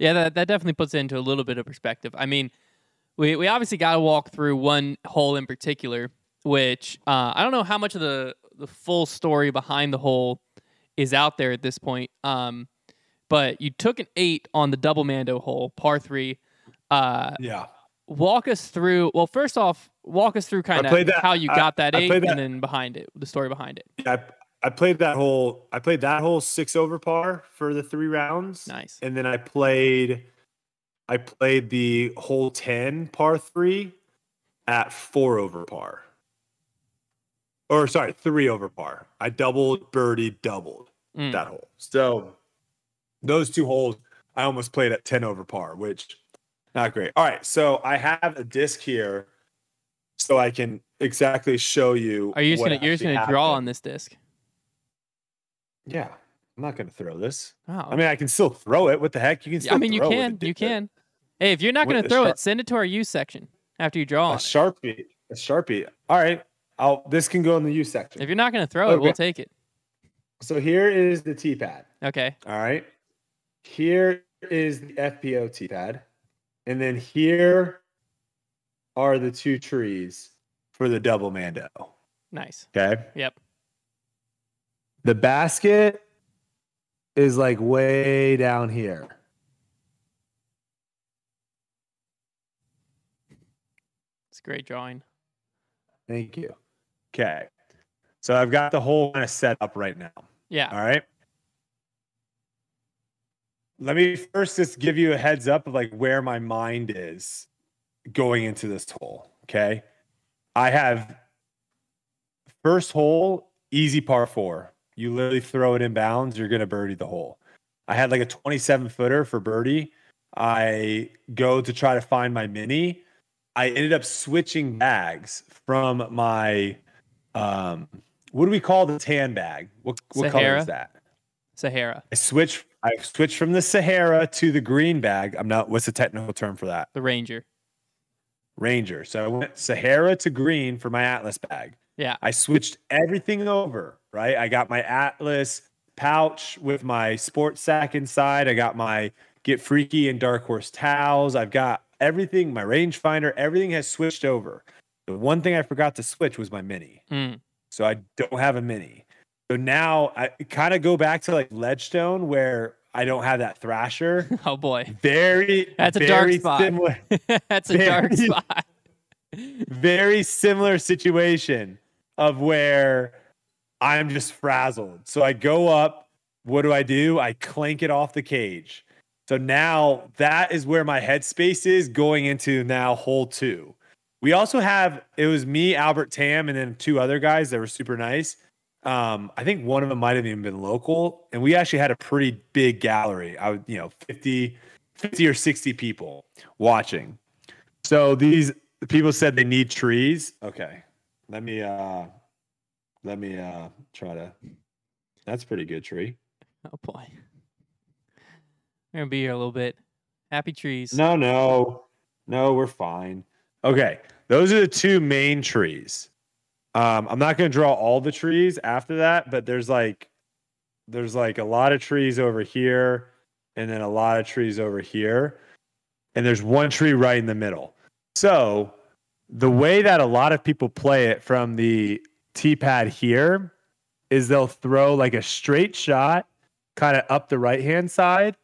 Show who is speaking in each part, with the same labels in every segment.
Speaker 1: Yeah, that definitely puts it into a little bit of perspective. I mean, we obviously got to walk through one hole in particular, which I don't know how much of the full story behind the hole is out there at this point. But you took an 8 on the double Mando hole, par 3.
Speaker 2: Yeah.
Speaker 1: Walk us through. Well, first off, walk us through kind of how you got that 8, and then behind it, the story behind it.
Speaker 2: Yeah, I played that hole. I played that hole 6 over par for the 3 rounds.
Speaker 1: Nice.
Speaker 2: And then I played the hole 10 par 3 at 4 over par. Or sorry, 3 over par. I doubled, birdie, doubled that hole. So those 2 holes, I almost played at 10 over par, which not great. All right, so I have a disc here, so I can exactly show you.
Speaker 1: Are you just gonna draw on this disc?
Speaker 2: Yeah, I'm not gonna throw this.
Speaker 1: Oh.
Speaker 2: I mean, I can still throw it. What the heck? You can still.
Speaker 1: I mean, you can. Hey, if you're not gonna throw it, send it to our use section after you draw on it.
Speaker 2: A Sharpie. All right, this can go in the use section.
Speaker 1: If you're not gonna throw it, we'll take it.
Speaker 2: So here is the tee pad.
Speaker 1: Okay.
Speaker 2: All right. Here is the FPO tee pad. And then here are the 2 trees for the double Mando.
Speaker 1: Nice.
Speaker 2: Okay.
Speaker 1: Yep.
Speaker 2: The basket is like way down here.
Speaker 1: It's a great drawing.
Speaker 2: Thank you. Okay. So I've got the hole kind of set up right now.
Speaker 1: Yeah.
Speaker 2: All right. Let me first just give you a heads up of like where my mind is going into this hole. Okay. I have first hole, easy par 4. You literally throw it in bounds, you're going to birdie the hole. I had like a 27 footer for birdie. I go to try to find my mini. I ended up switching bags from my, what do we call the tan bag? What color is that?
Speaker 1: Sahara.
Speaker 2: I switched from the Sahara to the green bag. What's the technical term for that?
Speaker 1: The Ranger.
Speaker 2: So I went Sahara to green for my Atlas bag.
Speaker 1: Yeah.
Speaker 2: I switched everything over, right? I got my Atlas pouch with my sports sack inside. I got my Get Freaky and Dark Horse towels. I've got everything, my rangefinder, everything has switched over. The one thing I forgot to switch was my mini. So I don't have a mini. So now I kind of go back to like Ledgestone where I don't have that Thrasher.
Speaker 1: Oh boy.
Speaker 2: That's
Speaker 1: a dark spot. That's a dark spot.
Speaker 2: Very similar situation of where I'm just frazzled. So I go up. What do? I clank it off the cage. So now that is where my headspace is going into now hole 2. We also it was me, Albert Tam, and then 2 other guys that were super nice. I think one of them might have even been local, and we actually had a pretty big gallery. 50 or 60 people watching. So these people said they need trees. Okay. Let me try to. That's a pretty good tree.
Speaker 1: Oh boy. We're gonna be here a little bit. Happy trees.
Speaker 2: No, we're fine. Okay. Those are the 2 main trees. I'm not going to draw all the trees after that, but there's like a lot of trees over here and then a lot of trees over here. And there's one tree right in the middle. So the way that a lot of people play it from the tee pad here is they'll throw like a straight shot kind of up the right-hand side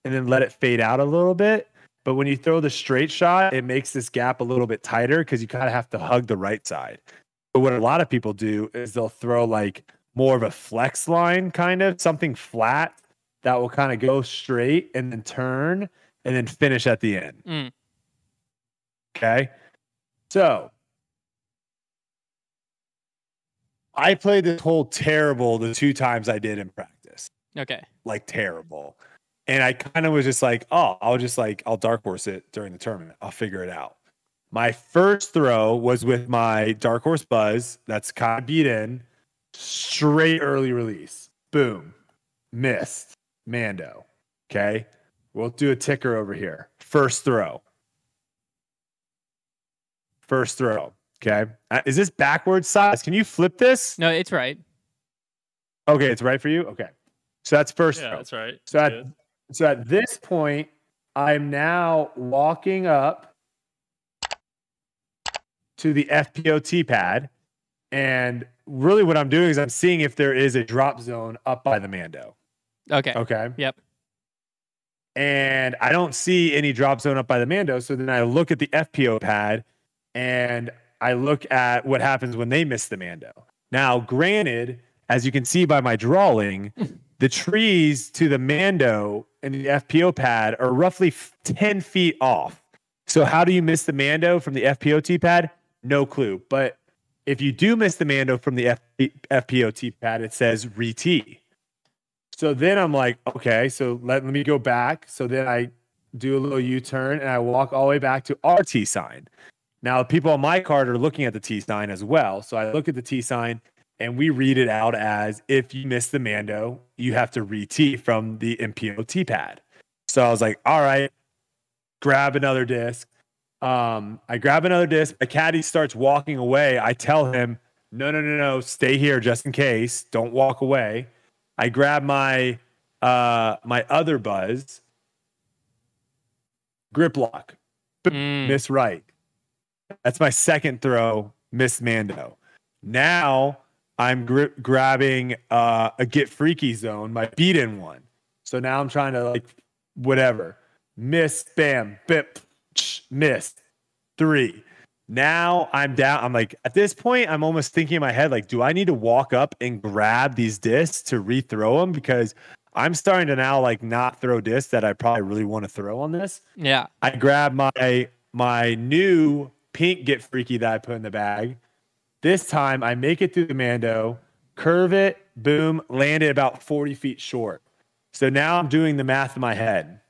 Speaker 2: and then let it fade out a little bit. But when you throw the straight shot, it makes this gap a little bit tighter because you kind of have to hug the right side. But what a lot of people do is they'll throw like more of a flex line, kind of something flat that will kind of go straight and then turn and then finish at the end. Okay. So I played this hole terrible the 2 times I did in practice.
Speaker 1: Okay.
Speaker 2: Like terrible. And I kind of was just like, I'll dark horse it during the tournament. I'll figure it out. My first throw was with my Dark Horse Buzz. That's kind of beat in. Straight early release. Boom. Missed. Mando. Okay. We'll do a ticker over here. First throw. Okay. Is this backwards size? Can you flip this?
Speaker 1: No, it's right.
Speaker 2: Okay. It's right for you? Okay. So that's first throw.
Speaker 3: That's right.
Speaker 2: So at this point, I'm now walking up to the FPO pad, and really what I'm doing is I'm seeing if there is a drop zone up by the Mando.
Speaker 1: Okay.
Speaker 2: Okay.
Speaker 1: Yep.
Speaker 2: And I don't see any drop zone up by the Mando. So then I look at the FPO pad and I look at what happens when they miss the Mando. Now, granted, as you can see by my drawing, the trees to the Mando and the FPO pad are roughly 10 feet off. So how do you miss the Mando from the FPO pad? No clue. But if you do miss the Mando from the FPO pad, it says re-tee. So then I'm like, okay, so let me go back. So then I do a little U-turn and I walk all the way back to our T sign. Now, people on my card are looking at the T sign as well. So I look at the T sign and we read it out as if you miss the Mando, you have to re-tee from the MPO pad. So I was like, all right, grab another disc. I grab another disc. A caddy starts walking away. I tell him, no, stay here just in case. Don't walk away. I grab my other buzz, grip lock, miss right. That's my second throw, miss Mando. Now I'm grabbing a get freaky zone, my beat in one. So now I'm trying to whatever, miss, bam, bip, miss, 3. Now I'm down. I'm like, at this point, I'm almost thinking in my head, do I need to walk up and grab these discs to rethrow them? Because I'm starting to now not throw discs that I probably really want to throw on this.
Speaker 1: Yeah.
Speaker 2: I grab my new pink Get Freaky that I put in the bag. This time I make it through the Mando, curve it, boom, land it about 40 feet short. So now I'm doing the math in my head.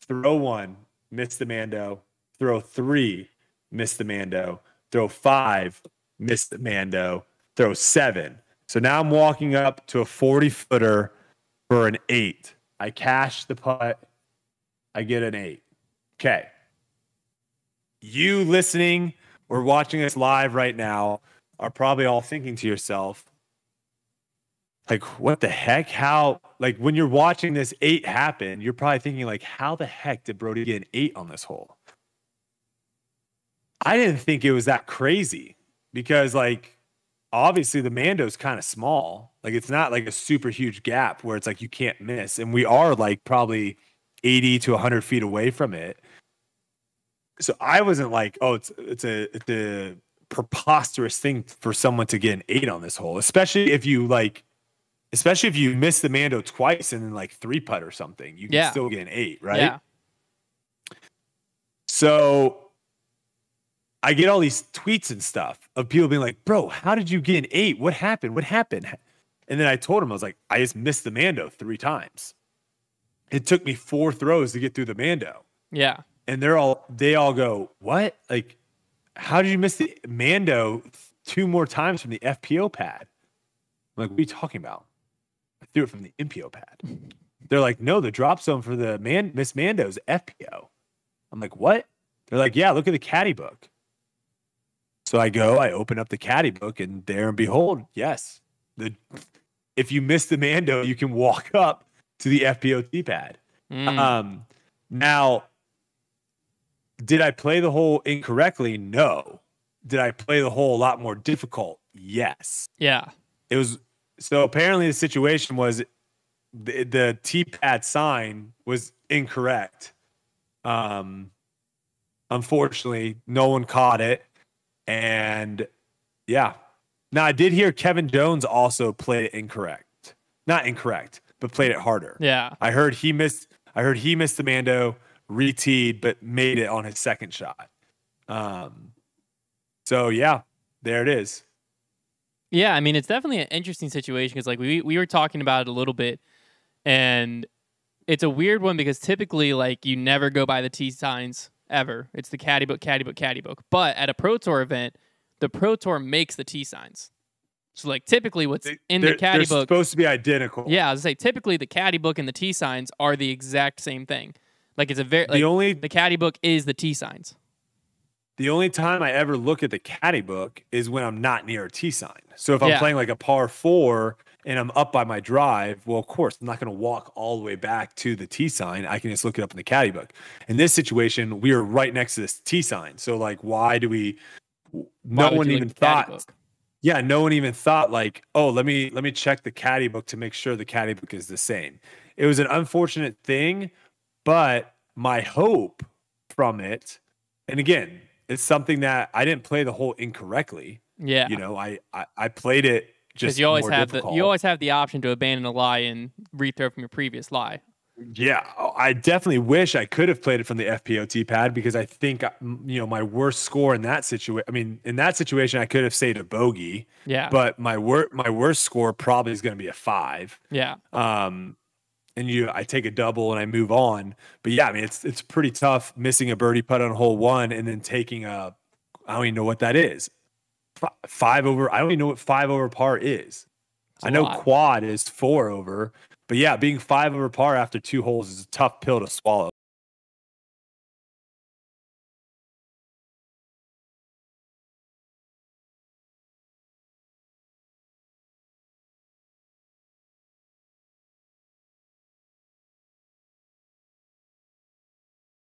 Speaker 2: Throw 1, miss the Mando. Throw 3. Miss the Mando, throw 5, miss the Mando, throw 7. So now I'm walking up to a 40-footer for an 8. I cash the putt. I get an 8. Okay. You listening or watching us live right now are probably all thinking to yourself, what the heck? How, when you're watching this 8 happen, you're probably thinking, how the heck did Brodie get an 8 on this hole? I didn't think it was that crazy because obviously the Mando's kind of small. It's not a super huge gap where it's you can't miss. And we are probably 80 to 100 feet away from it. So I wasn't it's a preposterous thing for someone to get an 8 on this hole, especially if you miss the Mando twice and then 3-putt or something, you can still get an 8, right?
Speaker 1: Yeah.
Speaker 2: So I get all these tweets and stuff of people being like, bro, how did you get an 8? What happened? And then I told him, I was like, I just missed the Mando 3 times. It took me 4 throws to get through the Mando.
Speaker 1: Yeah.
Speaker 2: And they all go, what? How did you miss the Mando 2 more times from the FPO pad? I'm like, what are you talking about? I threw it from the MPO pad. They're like, no, the drop zone for the Miss Mando's FPO. I'm like, what? They're like, yeah, look at the caddy book. So I open up the caddy book, and there and behold, yes. If you miss the Mando, you can walk up to the FPO pad. Now, did I play the hole incorrectly? No. Did I play the hole a lot more difficult? Yes.
Speaker 1: Yeah.
Speaker 2: It was. So apparently the situation was the T-pad sign was incorrect. Unfortunately, no one caught it. And yeah. Now I did hear Kevin Jones also played it incorrect. Not incorrect, but played it harder.
Speaker 1: Yeah.
Speaker 2: I heard he missed the Mando, re-teed, but made it on his second shot. So yeah, there it is.
Speaker 1: Yeah, I mean, it's definitely an interesting situation because we were talking about it a little bit, and it's a weird one because typically you never go by the T signs ever. It's the caddy book. But at a Pro Tour event, the Pro Tour makes the T signs. So typically what's in the caddy book,
Speaker 2: they're supposed to be identical.
Speaker 1: Yeah, I was gonna say typically the caddy book and the T signs are the exact same thing. It's a very the caddy book is the T signs.
Speaker 2: The only time I ever look at the caddy book is when I'm not near a T sign. So if I'm playing a par 4 and I'm up by my drive, well, of course, I'm not going to walk all the way back to the T sign. I can just look it up in the caddy book. In this situation, we were right next to this T sign. So, like, why do we?
Speaker 1: Why
Speaker 2: No
Speaker 1: would
Speaker 2: one
Speaker 1: you look
Speaker 2: even
Speaker 1: at the caddy
Speaker 2: thought.
Speaker 1: book?
Speaker 2: Yeah, no one even thought like, oh, let me check the caddy book to make sure the caddy book is the same. It was an unfortunate thing, but my hope from it, and again, it's something that I didn't play the hole incorrectly.
Speaker 1: Yeah,
Speaker 2: You know, I played it
Speaker 1: because
Speaker 2: just more
Speaker 1: you
Speaker 2: difficult.
Speaker 1: always have the option to abandon a lie and rethrow from your previous lie.
Speaker 2: Yeah, I definitely wish I could have played it from the FPOT pad because I think my worst score in that situation. I mean, in that situation, I could have saved a bogey,
Speaker 1: Yeah,
Speaker 2: but my worst score probably is going to be a 5.
Speaker 1: yeah,
Speaker 2: And I take a double and I move on. But yeah, I mean, it's pretty tough missing a birdie putt on hole 1 and then taking I don't even know what that is. 5 over. I don't even know what 5 over par is.
Speaker 1: it's a
Speaker 2: I know
Speaker 1: lot.
Speaker 2: quad is 4 over, but yeah, being 5 over par after 2 holes is a tough pill to swallow.